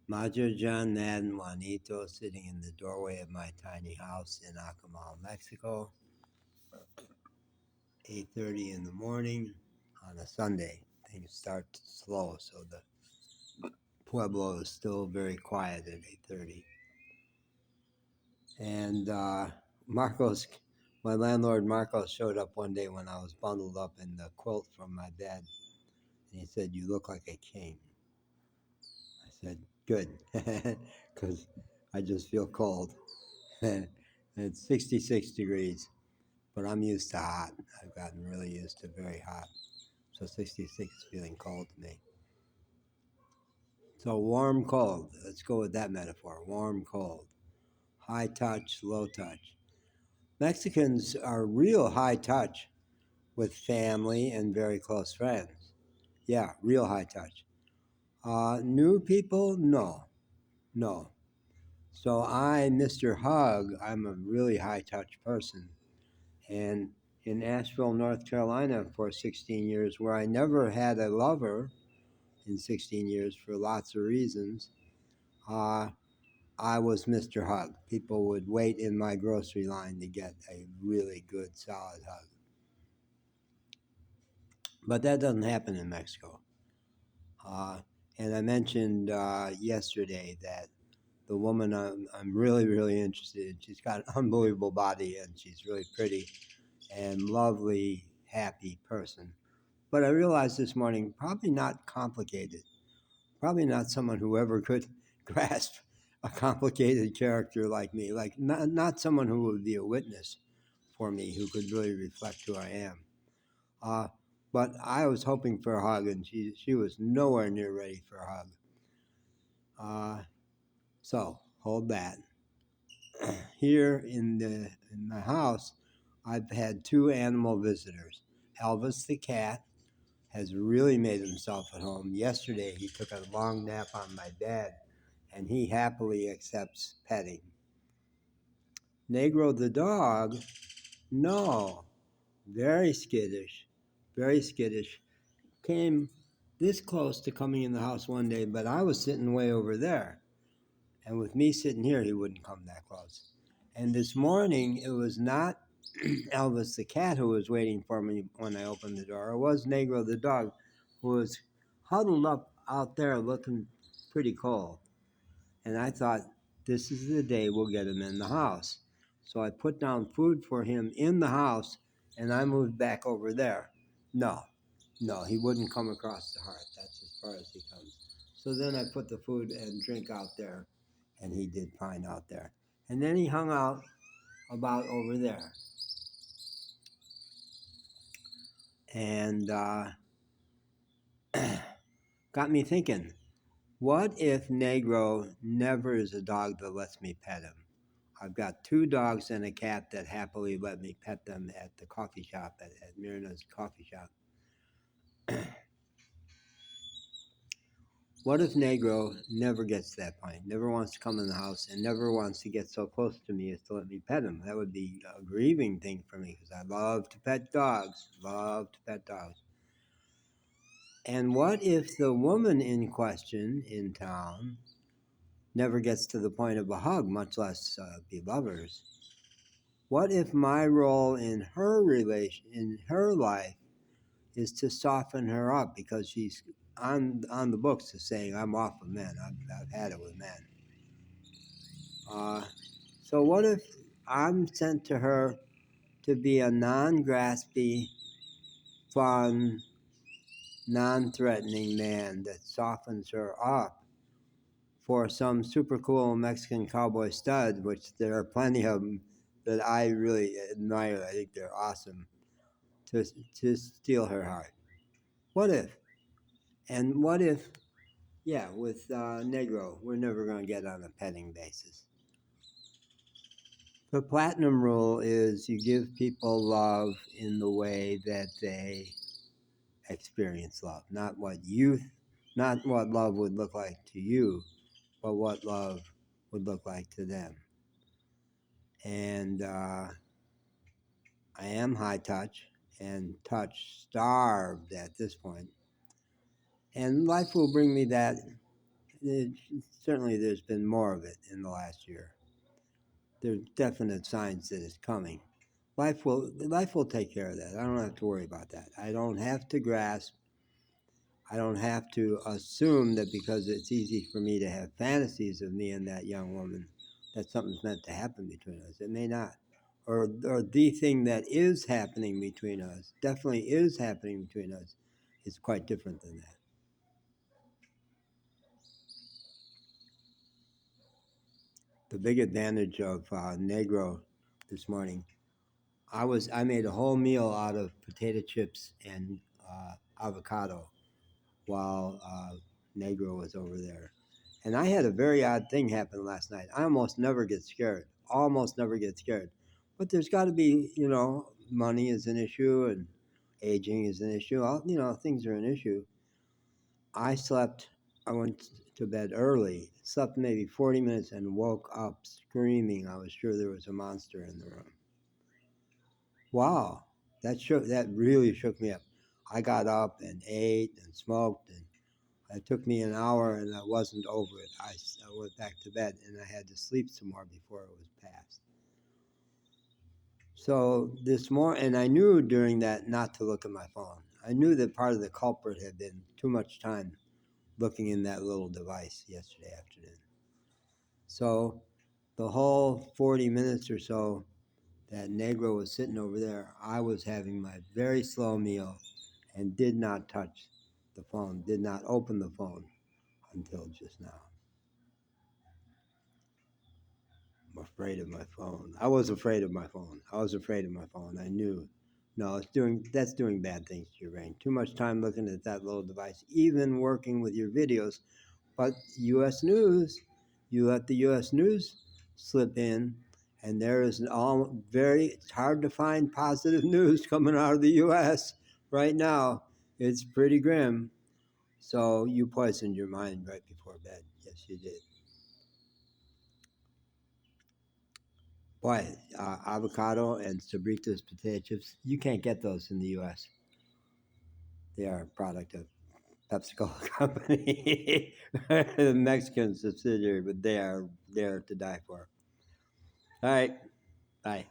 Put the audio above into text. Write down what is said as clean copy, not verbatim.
Majo John Madden Juanito sitting in the doorway of my tiny house in Acamal, Mexico, 8:30 in the morning on a Sunday. Things start slow, so the pueblo is still very quiet at 8:30. And Marcos, my landlord Marcos, showed up one day when I was bundled up in the quilt from my bed, and he said, "You look like a king." I said, "Good," because I just feel cold. It's 66 degrees, but I'm used to hot. I've gotten really used to very hot. So 66 is feeling cold to me. So warm, cold. Let's go with that metaphor. Warm, cold. High touch, low touch. Mexicans are real high touch with family and very close friends. Yeah, real high touch. New people, no. So Mr. Hug, I'm a really high touch person. And in Asheville, North Carolina for 16 years, where I never had a lover in 16 years for lots of reasons, uh, I was Mr. Hug. People would wait in my grocery line to get a really good, solid hug. But that doesn't happen in Mexico. Uh, and I mentioned yesterday that the woman I'm really, really interested in, she's got an unbelievable body and she's really pretty and lovely, happy person. But I realized this morning, probably not complicated. Probably not someone who ever could grasp a complicated character like me. Like not someone who would be a witness for me, who could really reflect who I am. Uh, but I was hoping for a hug, and she was nowhere near ready for a hug. So hold that. Here in my house, I've had two animal visitors. Elvis the cat has really made himself at home. Yesterday, he took a long nap on my bed, and he happily accepts petting. Negro the dog, no, very skittish, very skittish. Came this close to coming in the house one day, but I was sitting way over there. And with me sitting here, he wouldn't come that close. And this morning, it was not Elvis the cat who was waiting for me when I opened the door. It was Negro the dog, who was huddled up out there looking pretty cold. And I thought, this is the day we'll get him in the house. So I put down food for him in the house, and I moved back over there. No, he wouldn't come across the hearth. That's as far as he comes. So then I put the food and drink out there, and he did fine out there. And then he hung out about over there. And got me thinking, what if Negro never is a dog that lets me pet him? I've got two dogs and a cat that happily let me pet them at the coffee shop, at Myrna's coffee shop. What if Negro never gets to that point, never wants to come in the house, and never wants to get so close to me as to let me pet him? That would be a grieving thing for me because I love to pet dogs, And what if the woman in question in town never gets to the point of a hug, much less be lovers? What if my role in her life, is to soften her up because she's on the books of saying I'm off with men. I've had it with men. So what if I'm sent to her to be a non-graspy, fun, non-threatening man that softens her up for some super cool Mexican cowboy stud, which there are plenty of them that I really admire. I think they're awesome, to steal her heart. What if? And what if, yeah, with Negro, we're never going to get on a petting basis. The platinum rule is you give people love in the way that they experience love, not what love would look like to you, but what love would look like to them. And I am high touch and touch starved at this point. And life will bring me that. certainly there's been more of it in the last year. There's definite signs that it's coming. Life will take care of that. I don't have to worry about that. I don't have to grasp. I don't have to assume that because it's easy for me to have fantasies of me and that young woman, that something's meant to happen between us. It may not. Or the thing that is happening between us, definitely is happening between us, is quite different than that. The big advantage of Negro this morning, I made a whole meal out of potato chips and avocado while Negro was over there. And I had a very odd thing happen last night. I almost never get scared. Almost never get scared. But there's got to be, money is an issue and aging is an issue. Things are an issue. I slept, I went to bed early, slept maybe 40 minutes and woke up screaming. I was sure there was a monster in the room. Wow. That really shook me up. I got up and ate and smoked, and it took me an hour and I wasn't over it. I went back to bed and I had to sleep some more before it was past. So and I knew during that not to look at my phone. I knew that part of the culprit had been too much time looking in that little device yesterday afternoon. So the whole 40 minutes or so that Negro was sitting over there, I was having my very slow meal and did not touch the phone, did not open the phone until just now. I'm afraid of my phone. I was afraid of my phone. I knew. No, that's doing bad things to your brain. Too much time looking at that little device, even working with your videos. But U.S. News, you let the U.S. News slip in, and there is it's hard to find positive news coming out of the U.S. right now. It's pretty grim. So you poisoned your mind right before bed. Yes, you did. Boy, avocado and Sabritas potato chips, you can't get those in the U.S. They are a product of PepsiCo company, the Mexican subsidiary, but they are there to die for. All right, bye.